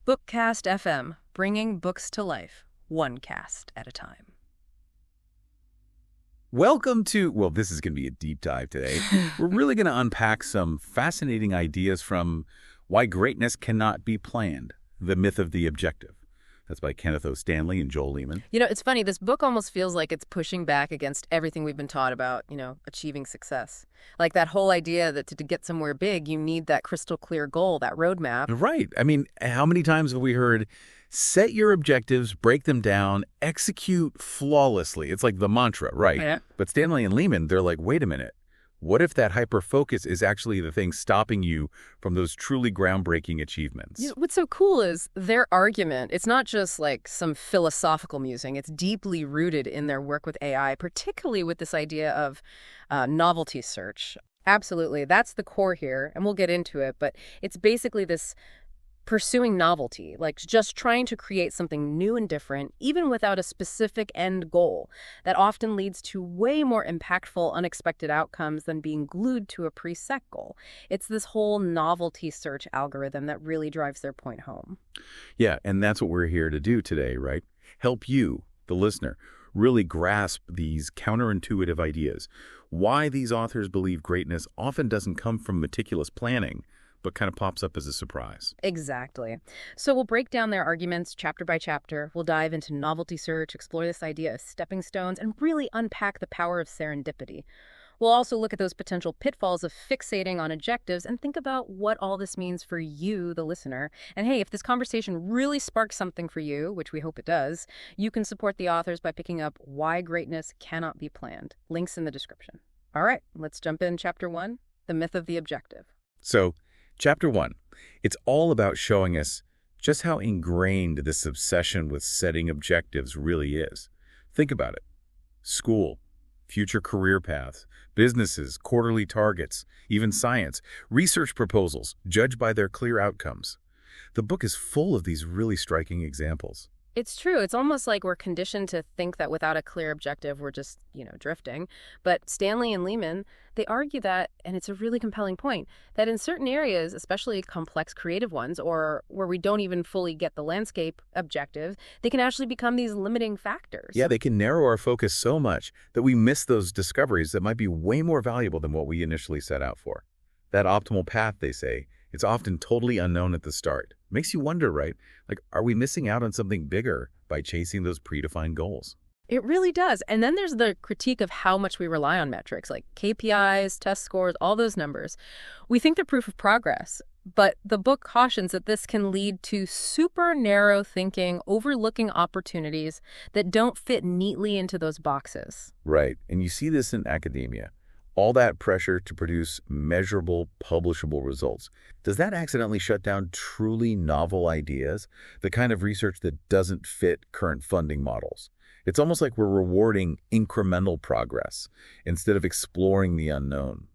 BookCast FM, bringing books to life, one cast at a time. Welcome to, well, this is going to be a deep dive today. We're really going to unpack some fascinating ideas from Why Greatness Cannot Be Planned, The Myth of the Objective. That's by Kenneth O. Stanley and Joel Lehman. You know, it's funny, this book almost feels like it's pushing back against everything we've been taught about, achieving success. Like that whole idea that to get somewhere big, you need that crystal clear goal, that roadmap. Right. I mean, how many times have we heard, set your objectives, break them down, execute flawlessly? It's like the mantra, right? Yeah. But Stanley and Lehman, they're like, wait a minute. What if that hyper-focus is actually the thing stopping you from those truly groundbreaking achievements? What's so cool is their argument, it's not just like some philosophical musing. It's deeply rooted in their work with AI, particularly with this idea of novelty search. Absolutely. That's the core here, and we'll get into it. But it's basically this pursuing novelty, like just trying to create something new and different, even without a specific end goal, that often leads to way more impactful, unexpected outcomes than being glued to a preset goal. It's this whole novelty search algorithm that really drives their point home. Yeah, and that's what we're here to do today, right? Help you, the listener, really grasp these counterintuitive ideas. Why these authors believe greatness often doesn't come from meticulous planning, but kind of pops up as a surprise. Exactly. So we'll break down their arguments chapter by chapter. We'll dive into novelty search, explore this idea of stepping stones, and really unpack the power of serendipity. We'll also look at those potential pitfalls of fixating on objectives and think about what all this means for you, the listener. And hey, if this conversation really sparks something for you, which we hope it does, you can support the authors by picking up Why Greatness Cannot Be Planned. Links in the description. All right, let's jump in. Chapter 1, The Myth of the Objective. So, Chapter 1, it's all about showing us just how ingrained this obsession with setting objectives really is. Think about it. School, future career paths, businesses, quarterly targets, even science, research proposals judged by their clear outcomes. The book is full of these really striking examples. It's true. It's almost like we're conditioned to think that without a clear objective, we're just, drifting. But Stanley and Lehman, they argue that, and it's a really compelling point, that in certain areas, especially complex creative ones, or where we don't even fully get the landscape objective, they can actually become these limiting factors. Yeah, they can narrow our focus so much that we miss those discoveries that might be way more valuable than what we initially set out for. That optimal path, they say, it's often totally unknown at the start. Makes you wonder, right? Like, are we missing out on something bigger by chasing those predefined goals? It really does. And then there's the critique of how much we rely on metrics, like KPIs, test scores, all those numbers. We think they're proof of progress, but the book cautions that this can lead to super narrow thinking, overlooking opportunities that don't fit neatly into those boxes. Right. And you see this in academia. All that pressure to produce measurable, publishable results. Does that accidentally shut down truly novel ideas? The kind of research that doesn't fit current funding models? It's almost like we're rewarding incremental progress instead of exploring the unknown.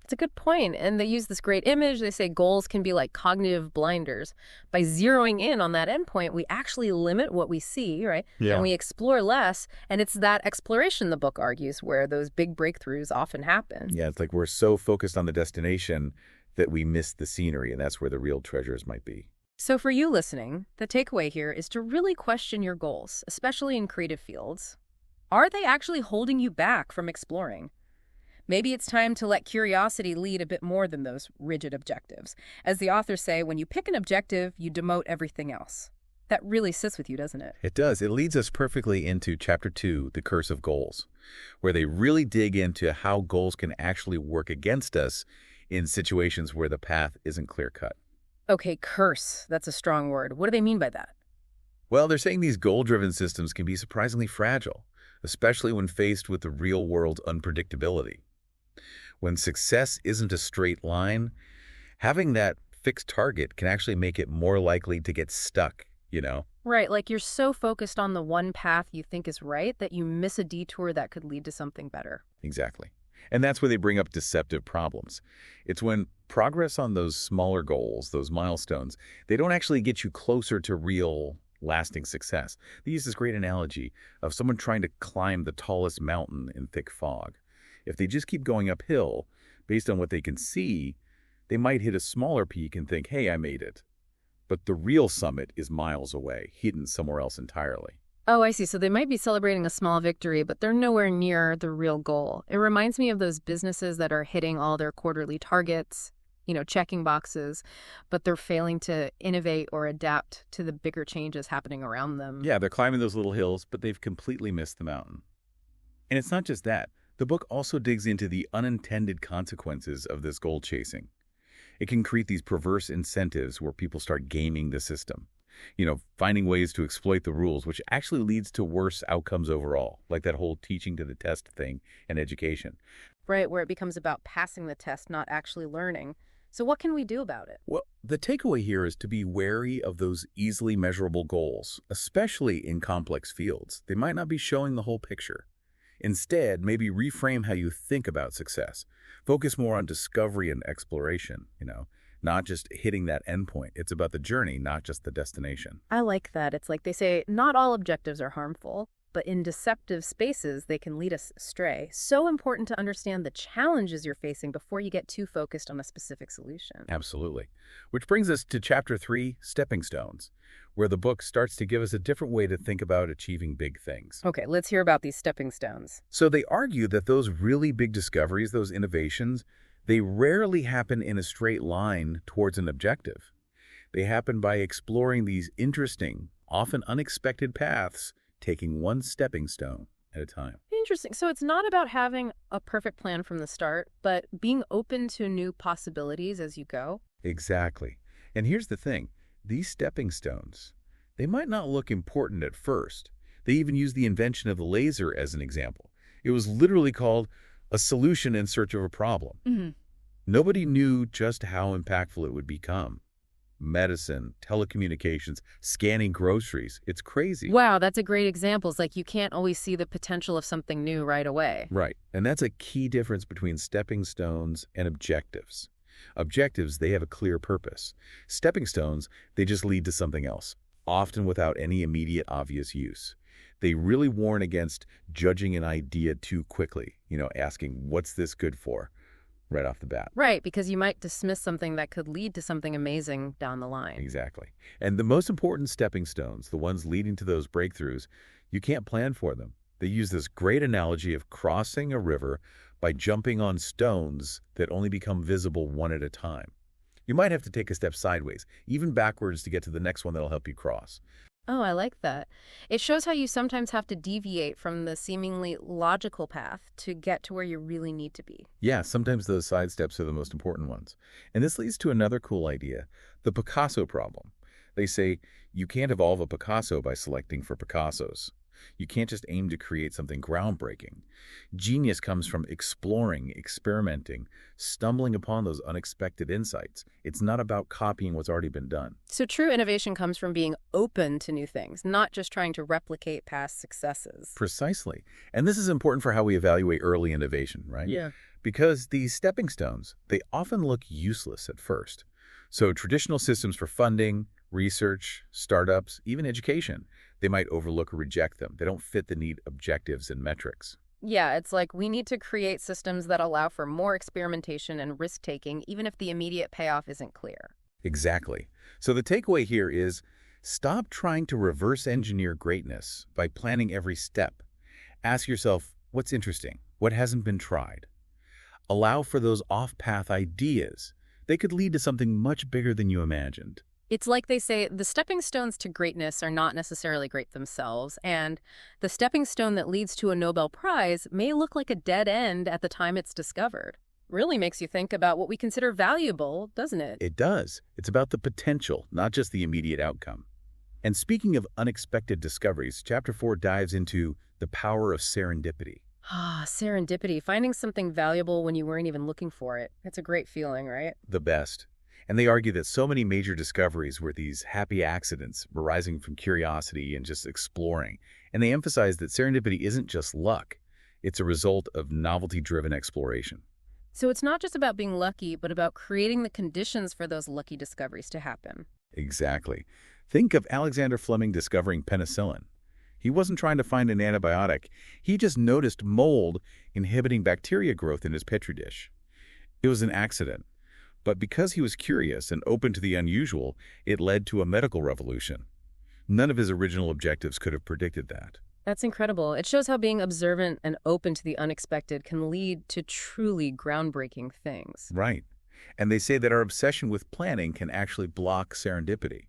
It's a good point. And they use this great image. They say goals can be like cognitive blinders. By zeroing in on that endpoint, we actually limit what we see, right? Yeah. And we explore less. And it's that exploration, the book argues, where those big breakthroughs often happen. Yeah, it's like we're so focused on the destination that we miss the scenery, and that's where the real treasures might be. So for you listening, the takeaway here is to really question your goals, especially in creative fields. Are they actually holding you back from exploring? Maybe it's time to let curiosity lead a bit more than those rigid objectives. As the authors say, when you pick an objective, you demote everything else. That really sits with you, doesn't it? It does. It leads us perfectly into Chapter 2, The Curse of Goals, where they really dig into how goals can actually work against us in situations where the path isn't clear-cut. Okay, curse. That's a strong word. What do they mean by that? Well, they're saying these goal-driven systems can be surprisingly fragile, especially when faced with the real-world unpredictability. When success isn't a straight line, having that fixed target can actually make it more likely to get stuck, Right, like you're so focused on the one path you think is right that you miss a detour that could lead to something better. Exactly. And that's where they bring up deceptive problems. It's when progress on those smaller goals, those milestones, they don't actually get you closer to real, lasting success. They use this great analogy of someone trying to climb the tallest mountain in thick fog. If they just keep going uphill, based on what they can see, they might hit a smaller peak and think, hey, I made it. But the real summit is miles away, hidden somewhere else entirely. Oh, I see. So they might be celebrating a small victory, but they're nowhere near the real goal. It reminds me of those businesses that are hitting all their quarterly targets, checking boxes, but they're failing to innovate or adapt to the bigger changes happening around them. Yeah, they're climbing those little hills, but they've completely missed the mountain. And it's not just that. The book also digs into the unintended consequences of this goal chasing. It can create these perverse incentives where people start gaming the system. Finding ways to exploit the rules, which actually leads to worse outcomes overall, like that whole teaching to the test thing in education. Right, where it becomes about passing the test, not actually learning. So what can we do about it? Well, the takeaway here is to be wary of those easily measurable goals, especially in complex fields. They might not be showing the whole picture. Instead, maybe reframe how you think about success. Focus more on discovery and exploration, not just hitting that endpoint. It's about the journey, not just the destination. I like that. It's like they say, not all objectives are harmful, but in deceptive spaces, they can lead us astray. So important to understand the challenges you're facing before you get too focused on a specific solution. Absolutely. Which brings us to Chapter 3, Stepping Stones, where the book starts to give us a different way to think about achieving big things. Okay, let's hear about these stepping stones. So they argue that those really big discoveries, those innovations, they rarely happen in a straight line towards an objective. They happen by exploring these interesting, often unexpected paths, taking one stepping stone at a time. Interesting. So it's not about having a perfect plan from the start, but being open to new possibilities as you go. Exactly. And here's the thing. These stepping stones, they might not look important at first. They even use the invention of the laser as an example. It was literally called a solution in search of a problem. Mm-hmm. Nobody knew just how impactful it would become. Medicine, telecommunications, scanning groceries. It's crazy. Wow, that's a great example. It's like you can't always see the potential of something new right away. Right. And that's a key difference between stepping stones and objectives. Objectives, they have a clear purpose. Stepping stones, they just lead to something else, often without any immediate obvious use. They really warn against judging an idea too quickly, asking, what's this good for, right off the bat. Right, because you might dismiss something that could lead to something amazing down the line. Exactly. And the most important stepping stones, the ones leading to those breakthroughs, you can't plan for them. They use this great analogy of crossing a river by jumping on stones that only become visible one at a time. You might have to take a step sideways, even backwards, to get to the next one that'll help you cross. Oh, I like that. It shows how you sometimes have to deviate from the seemingly logical path to get to where you really need to be. Yeah, sometimes those side steps are the most important ones. And this leads to another cool idea, the Picasso problem. They say you can't evolve a Picasso by selecting for Picassos. You can't just aim to create something groundbreaking. Genius comes from exploring, experimenting, stumbling upon those unexpected insights. It's not about copying what's already been done. So true innovation comes from being open to new things, not just trying to replicate past successes. Precisely. And this is important for how we evaluate early innovation, right? Yeah. Because these stepping stones, they often look useless at first. So traditional systems for funding, research, startups, even education, they might overlook or reject them. They don't fit the neat objectives and metrics. Yeah, it's like we need to create systems that allow for more experimentation and risk-taking, even if the immediate payoff isn't clear. Exactly. So the takeaway here is stop trying to reverse engineer greatness by planning every step. Ask yourself, what's interesting? What hasn't been tried? Allow for those off-path ideas. They could lead to something much bigger than you imagined. It's like they say, the stepping stones to greatness are not necessarily great themselves, and the stepping stone that leads to a Nobel Prize may look like a dead end at the time it's discovered. Really makes you think about what we consider valuable, doesn't it? It does. It's about the potential, not just the immediate outcome. And speaking of unexpected discoveries, Chapter 4 dives into the power of serendipity. Ah, serendipity, finding something valuable when you weren't even looking for it. It's a great feeling, right? The best. And they argue that so many major discoveries were these happy accidents arising from curiosity and just exploring. And they emphasize that serendipity isn't just luck. It's a result of novelty-driven exploration. So it's not just about being lucky, but about creating the conditions for those lucky discoveries to happen. Exactly. Think of Alexander Fleming discovering penicillin. He wasn't trying to find an antibiotic. He just noticed mold inhibiting bacteria growth in his Petri dish. It was an accident. But because he was curious and open to the unusual, it led to a medical revolution. None of his original objectives could have predicted that. That's incredible. It shows how being observant and open to the unexpected can lead to truly groundbreaking things. Right. And they say that our obsession with planning can actually block serendipity.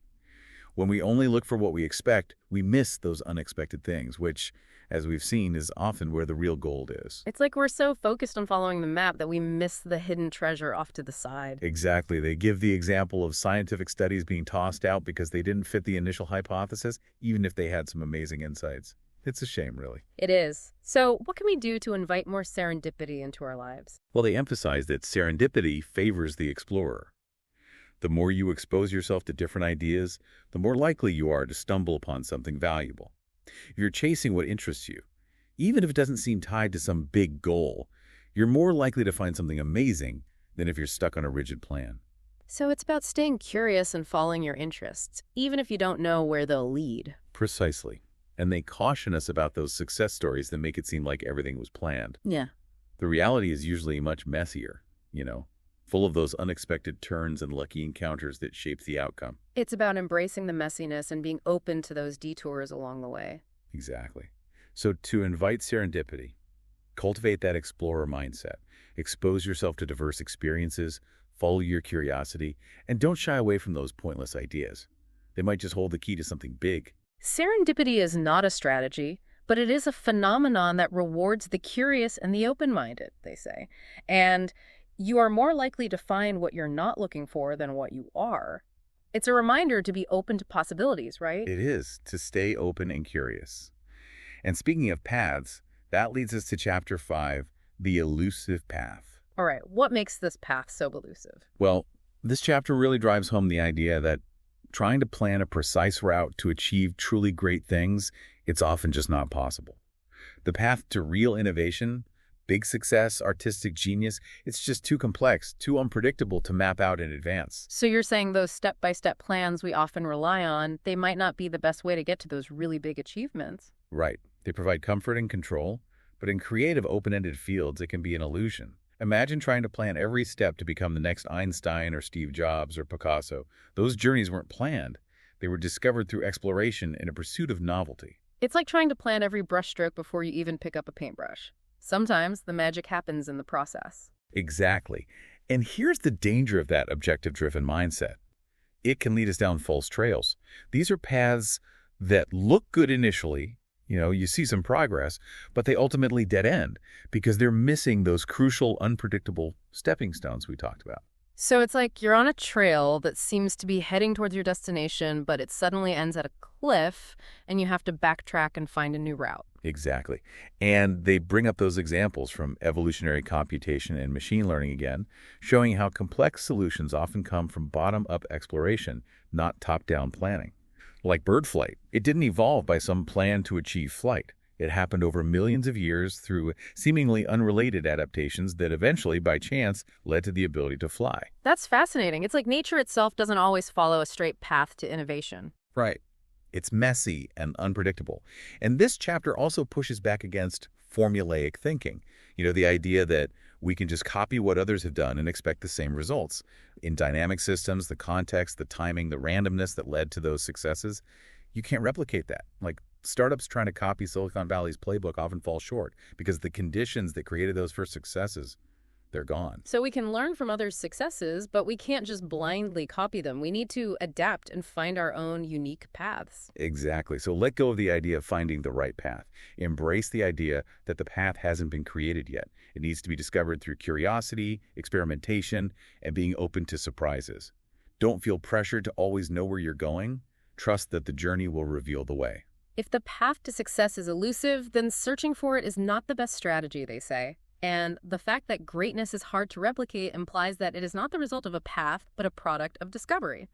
When we only look for what we expect, we miss those unexpected things, which, as we've seen, is often where the real gold is. It's like we're so focused on following the map that we miss the hidden treasure off to the side. Exactly. They give the example of scientific studies being tossed out because they didn't fit the initial hypothesis, even if they had some amazing insights. It's a shame, really. It is. So what can we do to invite more serendipity into our lives? Well, they emphasize that serendipity favors the explorer. The more you expose yourself to different ideas, the more likely you are to stumble upon something valuable. If you're chasing what interests you, even if it doesn't seem tied to some big goal, you're more likely to find something amazing than if you're stuck on a rigid plan. So it's about staying curious and following your interests, even if you don't know where they'll lead. Precisely. And they caution us about those success stories that make it seem like everything was planned. Yeah. The reality is usually much messier, full of those unexpected turns and lucky encounters that shape the outcome. It's about embracing the messiness and being open to those detours along the way. Exactly. So to invite serendipity, cultivate that explorer mindset, expose yourself to diverse experiences, follow your curiosity, and don't shy away from those pointless ideas. They might just hold the key to something big. Serendipity is not a strategy, but it is a phenomenon that rewards the curious and the open-minded, they say. And you are more likely to find what you're not looking for than what you are. It's a reminder to be open to possibilities, right? It is, to stay open and curious. And speaking of paths, that leads us to Chapter 5, the elusive path. All right, what makes this path so elusive? Well, this chapter really drives home the idea that trying to plan a precise route to achieve truly great things, it's often just not possible. The path to real innovation, big success, artistic genius, it's just too complex, too unpredictable to map out in advance. So you're saying those step-by-step plans we often rely on, they might not be the best way to get to those really big achievements. Right. They provide comfort and control, but in creative open-ended fields, it can be an illusion. Imagine trying to plan every step to become the next Einstein or Steve Jobs or Picasso. Those journeys weren't planned. They were discovered through exploration in a pursuit of novelty. It's like trying to plan every brushstroke before you even pick up a paintbrush. Sometimes the magic happens in the process. Exactly. And here's the danger of that objective-driven mindset. It can lead us down false trails. These are paths that look good initially. You see some progress, but they ultimately dead end because they're missing those crucial, unpredictable stepping stones we talked about. So it's like you're on a trail that seems to be heading towards your destination, but it suddenly ends at a cliff, and you have to backtrack and find a new route. Exactly. And they bring up those examples from evolutionary computation and machine learning again, showing how complex solutions often come from bottom-up exploration, not top-down planning. Like bird flight, it didn't evolve by some plan to achieve flight. It happened over millions of years through seemingly unrelated adaptations that eventually, by chance, led to the ability to fly. That's fascinating. It's like nature itself doesn't always follow a straight path to innovation. Right. It's messy and unpredictable. And this chapter also pushes back against formulaic thinking. The idea that we can just copy what others have done and expect the same results. In dynamic systems, the context, the timing, the randomness that led to those successes, you can't replicate that. Like startups trying to copy Silicon Valley's playbook often fall short because the conditions that created those first successes, they're gone. So we can learn from others' successes, but we can't just blindly copy them. We need to adapt and find our own unique paths. Exactly. So let go of the idea of finding the right path. Embrace the idea that the path hasn't been created yet. It needs to be discovered through curiosity, experimentation, and being open to surprises. Don't feel pressured to always know where you're going. Trust that the journey will reveal the way. If the path to success is elusive, then searching for it is not the best strategy, they say. And the fact that greatness is hard to replicate implies that it is not the result of a path, but a product of discovery.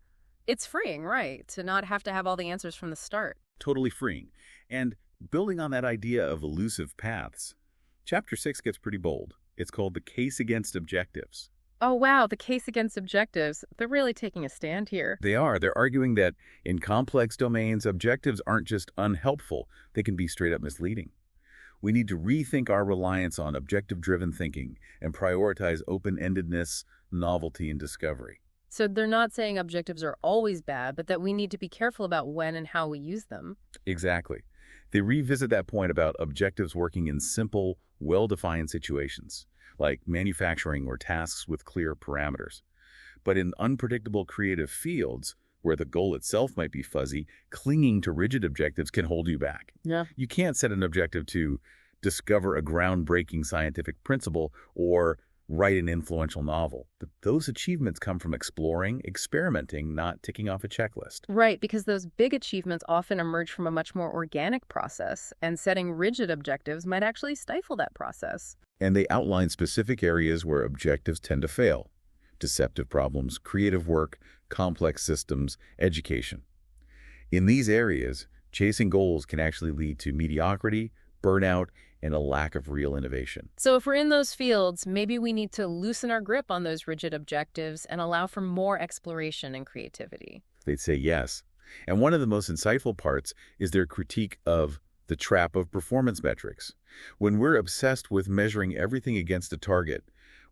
It's freeing, right, to not have to have all the answers from the start. Totally freeing. And building on that idea of elusive paths, Chapter 6 gets pretty bold. It's called The Case Against Objectives. Oh, wow, the case against objectives. They're really taking a stand here. They are. They're arguing that in complex domains, objectives aren't just unhelpful, they can be straight up misleading. We need to rethink our reliance on objective-driven thinking and prioritize open-endedness, novelty, and discovery. So they're not saying objectives are always bad, but that we need to be careful about when and how we use them. Exactly. They revisit that point about objectives working in simple, well-defined situations, like manufacturing or tasks with clear parameters. But in unpredictable creative fields, where the goal itself might be fuzzy, clinging to rigid objectives can hold you back. Yeah. You can't set an objective to discover a groundbreaking scientific principle or write an influential novel. But those achievements come from exploring, experimenting, not ticking off a checklist. Right, because those big achievements often emerge from a much more organic process, and setting rigid objectives might actually stifle that process. And they outline specific areas where objectives tend to fail: deceptive problems, creative work, complex systems, education. In these areas, chasing goals can actually lead to mediocrity, burnout, and a lack of real innovation. So if we're in those fields, maybe we need to loosen our grip on those rigid objectives and allow for more exploration and creativity. They'd say yes. And one of the most insightful parts is their critique of the trap of performance metrics. When we're obsessed with measuring everything against a target,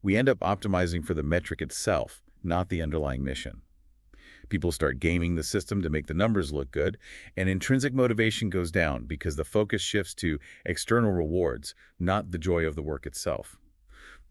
we end up optimizing for the metric itself, not the underlying mission. People start gaming the system to make the numbers look good, and intrinsic motivation goes down because the focus shifts to external rewards, not the joy of the work itself.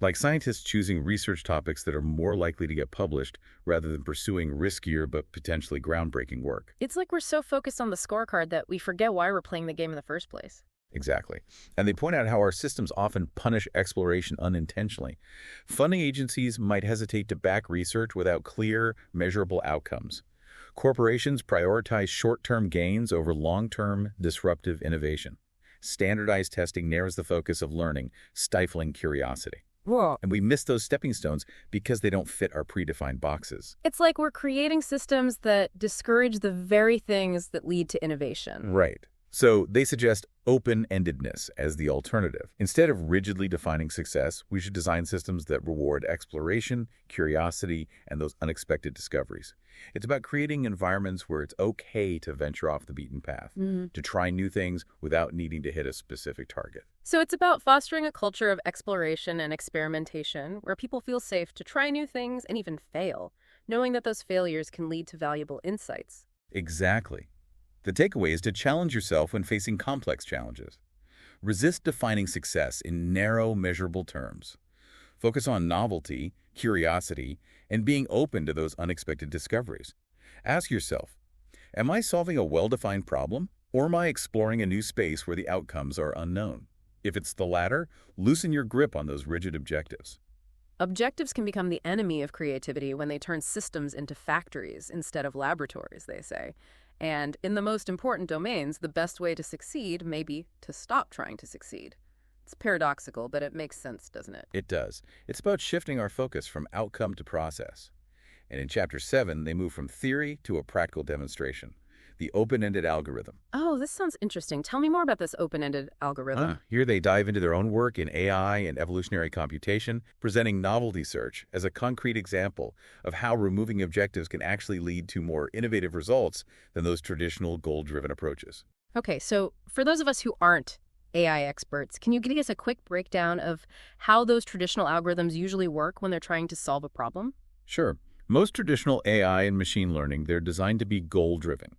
Like scientists choosing research topics that are more likely to get published rather than pursuing riskier but potentially groundbreaking work. It's like we're so focused on the scorecard that we forget why we're playing the game in the first place. Exactly. And they point out how our systems often punish exploration unintentionally. Funding agencies might hesitate to back research without clear, measurable outcomes. Corporations prioritize short-term gains over long-term, disruptive innovation. Standardized testing narrows the focus of learning, stifling curiosity. Whoa. And we miss those stepping stones because they don't fit our predefined boxes. It's like we're creating systems that discourage the very things that lead to innovation. Right. So they suggest open-endedness as the alternative. Instead of rigidly defining success, we should design systems that reward exploration, curiosity, and those unexpected discoveries. It's about creating environments where it's okay to venture off the beaten path, to try new things without needing to hit a specific target. So it's about fostering a culture of exploration and experimentation where people feel safe to try new things and even fail, knowing that those failures can lead to valuable insights. Exactly. The takeaway is to challenge yourself when facing complex challenges. Resist defining success in narrow, measurable terms. Focus on novelty, curiosity, and being open to those unexpected discoveries. Ask yourself, am I solving a well-defined problem, or am I exploring a new space where the outcomes are unknown? If it's the latter, loosen your grip on those rigid objectives. Objectives can become the enemy of creativity when they turn systems into factories instead of laboratories, they say. And in the most important domains, the best way to succeed may be to stop trying to succeed. It's paradoxical, but it makes sense, doesn't it? It does. It's about shifting our focus from outcome to process. And in Chapter 7, they move from theory to a practical demonstration, the open-ended algorithm. Oh, this sounds interesting. Tell me more about this open-ended algorithm. Here they dive into their own work in AI and evolutionary computation, presenting novelty search as a concrete example of how removing objectives can actually lead to more innovative results than those traditional goal-driven approaches. Okay, so for those of us who aren't AI experts, can you give us a quick breakdown of how those traditional algorithms usually work when they're trying to solve a problem? Sure. Most traditional AI and machine learning, they're designed to be goal-driven.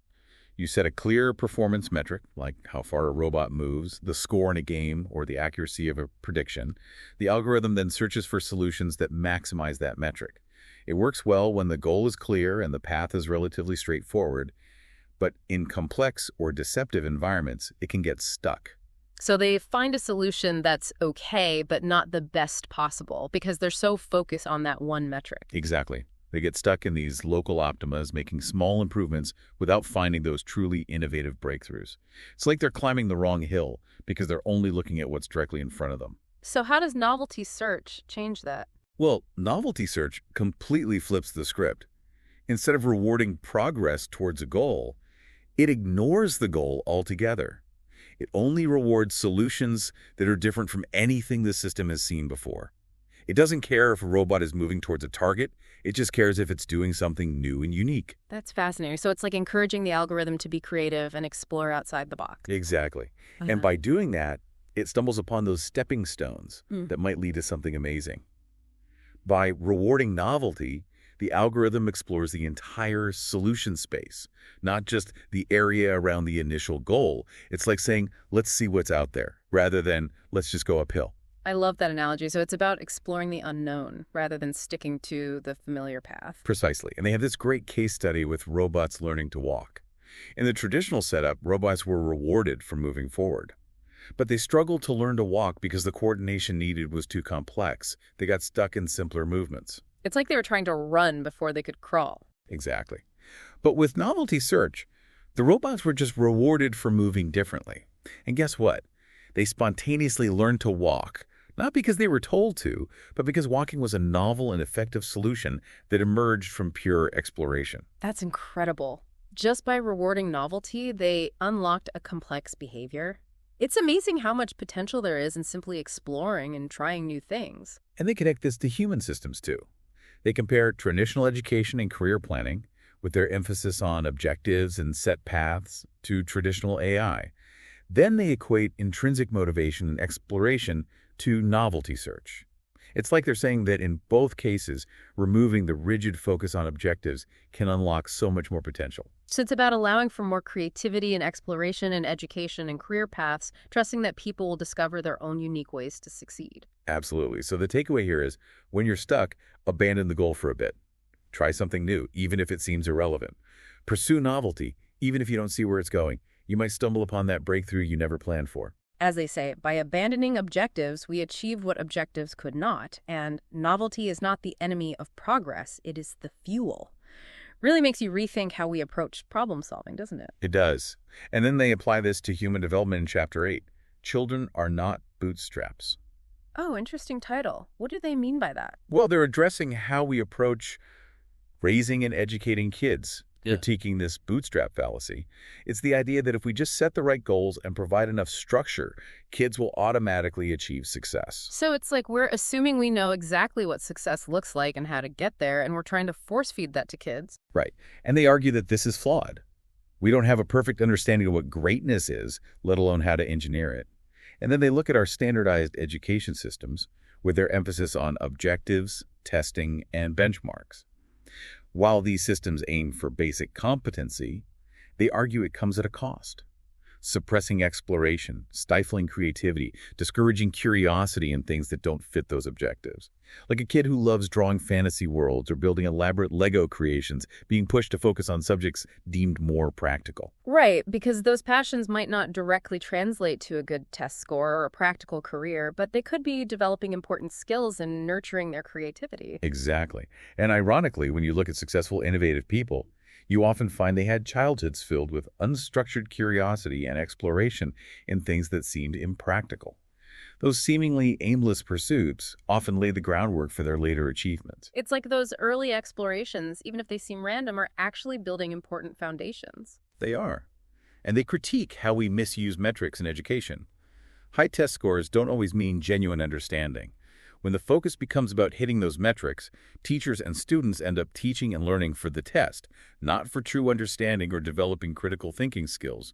You set a clear performance metric, like how far a robot moves, the score in a game, or the accuracy of a prediction. The algorithm then searches for solutions that maximize that metric. It works well when the goal is clear and the path is relatively straightforward, but in complex or deceptive environments, it can get stuck. So they find a solution that's okay, but not the best possible, because they're so focused on that one metric. Exactly. They get stuck in these local optimas, making small improvements without finding those truly innovative breakthroughs. It's like they're climbing the wrong hill because they're only looking at what's directly in front of them. So how does novelty search change that? Well, novelty search completely flips the script. Instead of rewarding progress towards a goal, it ignores the goal altogether. It only rewards solutions that are different from anything the system has seen before. It doesn't care if a robot is moving towards a target. It just cares if it's doing something new and unique. That's fascinating. So it's like encouraging the algorithm to be creative and explore outside the box. Exactly. And by doing that, It stumbles upon those stepping stones Mm. that might lead to something amazing. By rewarding novelty, the algorithm explores the entire solution space, not just the area around the initial goal. It's like saying, let's see what's out there, rather than let's just go uphill. I love that analogy. So it's about exploring the unknown rather than sticking to the familiar path. Precisely. And they have this great case study with robots learning to walk. In the traditional setup, robots were rewarded for moving forward. But they struggled to learn to walk because the coordination needed was too complex. They got stuck in simpler movements. It's like they were trying to run before they could crawl. Exactly. But with novelty search, the robots were just rewarded for moving differently. And guess what? They spontaneously learned to walk, not because they were told to, but because walking was a novel and effective solution that emerged from pure exploration. That's incredible. Just by rewarding novelty, they unlocked a complex behavior. It's amazing how much potential there is in simply exploring and trying new things. And they connect this to human systems, too. They compare traditional education and career planning, with their emphasis on objectives and set paths, to traditional AI. Then they equate intrinsic motivation and exploration to novelty search. It's like they're saying that in both cases, removing the rigid focus on objectives can unlock so much more potential. So it's about allowing for more creativity and exploration in education and career paths, trusting that people will discover their own unique ways to succeed. Absolutely. So the takeaway here is, when you're stuck, abandon the goal for a bit. Try something new, even if it seems irrelevant. Pursue novelty, even if you don't see where it's going. You might stumble upon that breakthrough you never planned for. As they say, by abandoning objectives, we achieve what objectives could not, and novelty is not the enemy of progress, it is the fuel. Really makes you rethink how we approach problem solving, doesn't it? It does. And then they apply this to human development in Chapter 8. Children are not bootstraps. Oh, interesting title. What do they mean by that? Well, they're addressing how we approach raising and educating kids, critiquing this bootstrap fallacy. It's the idea that if we just set the right goals and provide enough structure, kids will automatically achieve success. So it's like we're assuming we know exactly what success looks like and how to get there, and we're trying to force feed that to kids. Right. And they argue that this is flawed. We don't have a perfect understanding of what greatness is, let alone how to engineer it. And then they look at our standardized education systems with their emphasis on objectives, testing, and benchmarks. While these systems aim for basic competency, they argue it comes at a cost. Suppressing exploration, stifling creativity, discouraging curiosity in things that don't fit those objectives. Like a kid who loves drawing fantasy worlds or building elaborate Lego creations, being pushed to focus on subjects deemed more practical. Right, because those passions might not directly translate to a good test score or a practical career, but they could be developing important skills and nurturing their creativity. Exactly. And ironically, when you look at successful, innovative people, you often find they had childhoods filled with unstructured curiosity and exploration in things that seemed impractical. Those seemingly aimless pursuits often lay the groundwork for their later achievements. It's like those early explorations, even if they seem random, are actually building important foundations. They are. And they critique how we misuse metrics in education. High test scores don't always mean genuine understanding. When the focus becomes about hitting those metrics, teachers and students end up teaching and learning for the test, not for true understanding or developing critical thinking skills.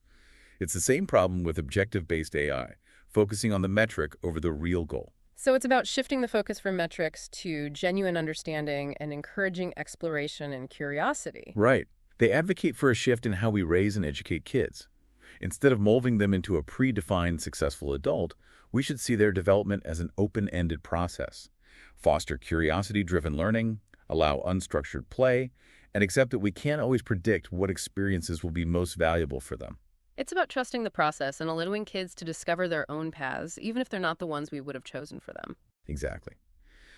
It's the same problem with objective-based AI, focusing on the metric over the real goal. So it's about shifting the focus from metrics to genuine understanding and encouraging exploration and curiosity. Right. They advocate for a shift in how we raise and educate kids. Instead of molding them into a predefined successful adult, we should see their development as an open-ended process. Foster curiosity-driven learning, allow unstructured play, and accept that we can't always predict what experiences will be most valuable for them. It's about trusting the process and allowing kids to discover their own paths, even if they're not the ones we would have chosen for them. Exactly.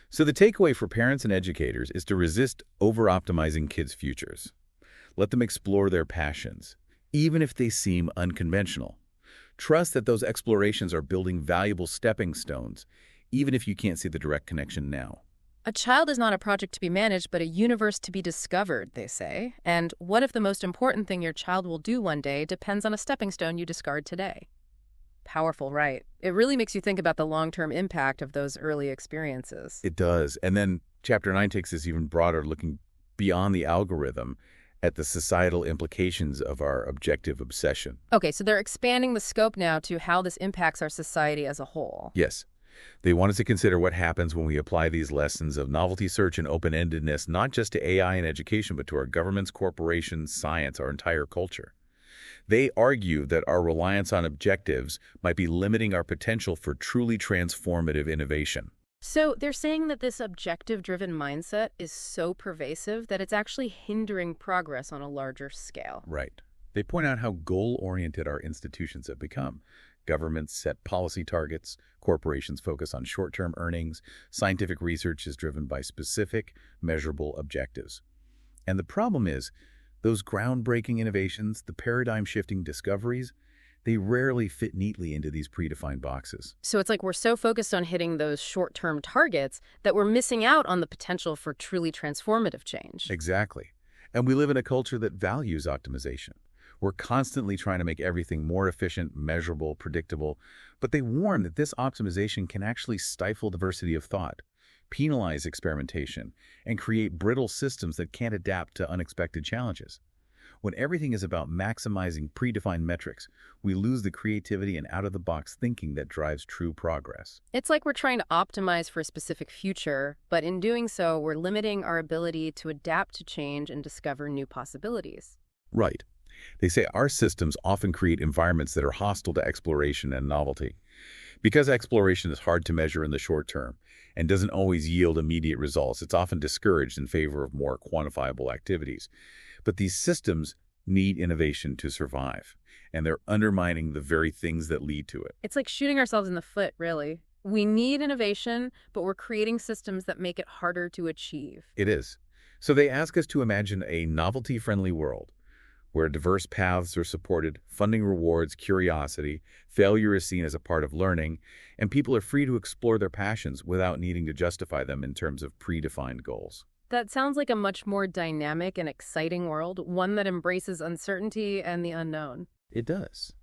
So the takeaway for parents and educators is to resist over-optimizing kids' futures. Let them explore their passions, even if they seem unconventional. Trust that those explorations are building valuable stepping stones, even if you can't see the direct connection now. A child is not a project to be managed, but a universe to be discovered, they say. And what if the most important thing your child will do one day depends on a stepping stone you discard today? Powerful, right? It really makes you think about the long-term impact of those early experiences. It does. And then Chapter 9 takes this even broader, looking beyond the algorithm at the societal implications of our objective obsession. Okay, so they're expanding the scope now to how this impacts our society as a whole. Yes. They want us to consider what happens when we apply these lessons of novelty search and open-endedness not just to AI and education, but to our governments, corporations, science, our entire culture. They argue that our reliance on objectives might be limiting our potential for truly transformative innovation. So they're saying that this objective-driven mindset is so pervasive that it's actually hindering progress on a larger scale. Right. They point out how goal-oriented our institutions have become. Governments set policy targets, corporations focus on short-term earnings, scientific research is driven by specific, measurable objectives. And the problem is, those groundbreaking innovations, the paradigm-shifting discoveries, they rarely fit neatly into these predefined boxes. So it's like we're so focused on hitting those short-term targets that we're missing out on the potential for truly transformative change. Exactly. And we live in a culture that values optimization. We're constantly trying to make everything more efficient, measurable, predictable, but they warn that this optimization can actually stifle diversity of thought, penalize experimentation, and create brittle systems that can't adapt to unexpected challenges. When everything is about maximizing predefined metrics, we lose the creativity and out-of-the-box thinking that drives true progress. It's like we're trying to optimize for a specific future, but in doing so, we're limiting our ability to adapt to change and discover new possibilities. Right. They say our systems often create environments that are hostile to exploration and novelty. Because exploration is hard to measure in the short term and doesn't always yield immediate results, it's often discouraged in favor of more quantifiable activities. But these systems need innovation to survive, and they're undermining the very things that lead to it. It's like shooting ourselves in the foot, really. We need innovation, but we're creating systems that make it harder to achieve. It is. So they ask us to imagine a novelty-friendly world, where diverse paths are supported, funding rewards curiosity, failure is seen as a part of learning, and people are free to explore their passions without needing to justify them in terms of predefined goals. That sounds like a much more dynamic and exciting world, one that embraces uncertainty and the unknown. It does.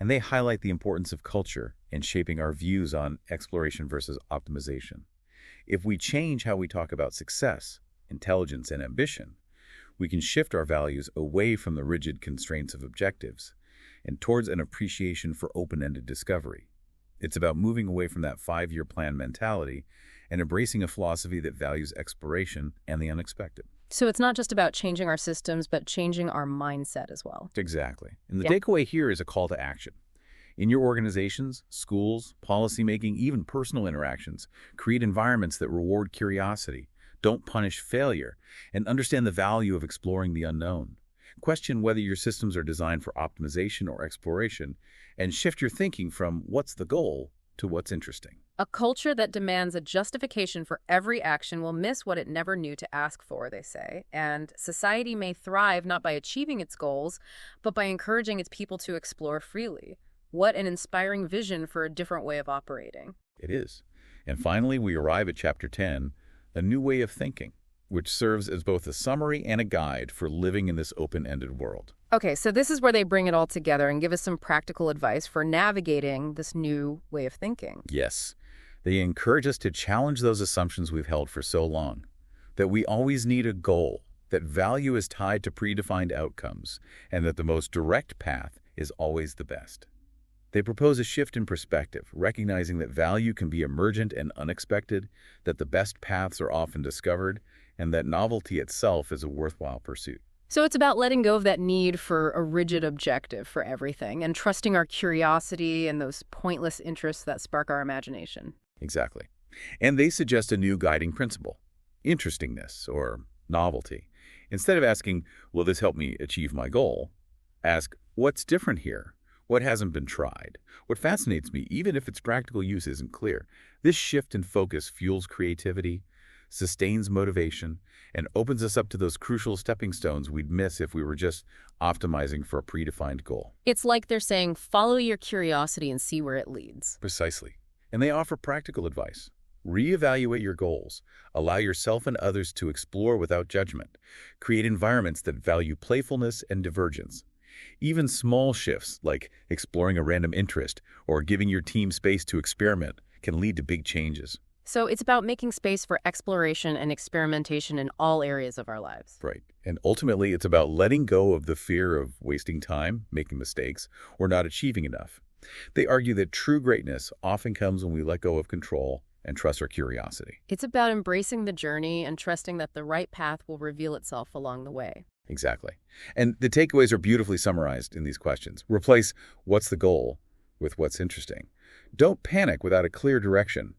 And they highlight the importance of culture in shaping our views on exploration versus optimization. If we change how we talk about success, intelligence, and ambition, we can shift our values away from the rigid constraints of objectives and towards an appreciation for open-ended discovery. It's about moving away from that 5-year plan mentality and embracing a philosophy that values exploration and the unexpected. So it's not just about changing our systems, but changing our mindset as well. Exactly. And the takeaway here is a call to action. In your organizations, schools, policymaking, even personal interactions, create environments that reward curiosity, don't punish failure, and understand the value of exploring the unknown. Question whether your systems are designed for optimization or exploration, and shift your thinking from what's the goal to what's interesting. A culture that demands a justification for every action will miss what it never knew to ask for, they say, and society may thrive not by achieving its goals, but by encouraging its people to explore freely. What an inspiring vision for a different way of operating. It is. And finally, we arrive at Chapter 10, A New Way of Thinking, which serves as both a summary and a guide for living in this open-ended world. Okay, so this is where they bring it all together and give us some practical advice for navigating this new way of thinking. Yes. They encourage us to challenge those assumptions we've held for so long, that we always need a goal, that value is tied to predefined outcomes, and that the most direct path is always the best. They propose a shift in perspective, recognizing that value can be emergent and unexpected, that the best paths are often discovered, and that novelty itself is a worthwhile pursuit. So it's about letting go of that need for a rigid objective for everything and trusting our curiosity and those pointless interests that spark our imagination. Exactly. And they suggest a new guiding principle, interestingness or novelty. Instead of asking, will this help me achieve my goal? Ask, what's different here? What hasn't been tried? What fascinates me, even if its practical use isn't clear? This shift in focus fuels creativity, sustains motivation, and opens us up to those crucial stepping stones we'd miss if we were just optimizing for a predefined goal. It's like they're saying, follow your curiosity and see where it leads. Precisely. And they offer practical advice. Reevaluate your goals. Allow yourself and others to explore without judgment. Create environments that value playfulness and divergence. Even small shifts, like exploring a random interest or giving your team space to experiment, can lead to big changes. So it's about making space for exploration and experimentation in all areas of our lives. Right. And ultimately, it's about letting go of the fear of wasting time, making mistakes, or not achieving enough. They argue that true greatness often comes when we let go of control and trust our curiosity. It's about embracing the journey and trusting that the right path will reveal itself along the way. Exactly. And the takeaways are beautifully summarized in these questions. Replace what's the goal with what's interesting. Don't panic without a clear direction.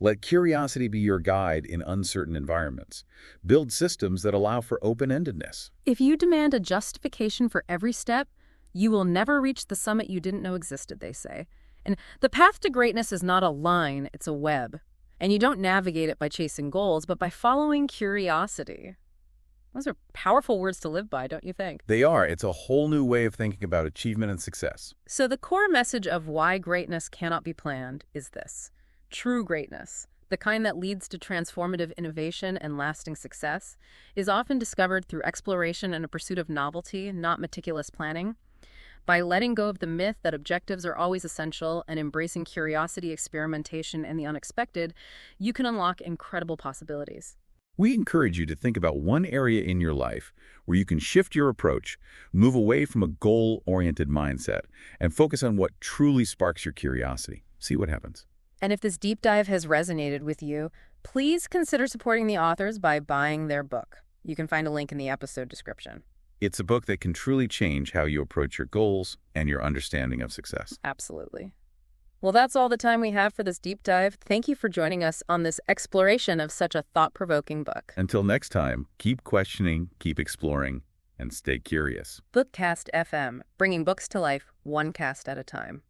Let curiosity be your guide in uncertain environments. Build systems that allow for open-endedness. If you demand a justification for every step, you will never reach the summit you didn't know existed, they say. And the path to greatness is not a line, it's a web. And you don't navigate it by chasing goals, but by following curiosity. Those are powerful words to live by, don't you think? They are. It's a whole new way of thinking about achievement and success. So the core message of why greatness cannot be planned is this. True greatness, the kind that leads to transformative innovation and lasting success, is often discovered through exploration and a pursuit of novelty, not meticulous planning. By letting go of the myth that objectives are always essential and embracing curiosity, experimentation, and the unexpected, you can unlock incredible possibilities. We encourage you to think about one area in your life where you can shift your approach, move away from a goal-oriented mindset, and focus on what truly sparks your curiosity. See what happens. And if this deep dive has resonated with you, please consider supporting the authors by buying their book. You can find a link in the episode description. It's a book that can truly change how you approach your goals and your understanding of success. Absolutely. Well, that's all the time we have for this deep dive. Thank you for joining us on this exploration of such a thought-provoking book. Until next time, keep questioning, keep exploring, and stay curious. BookCast FM, bringing books to life one cast at a time.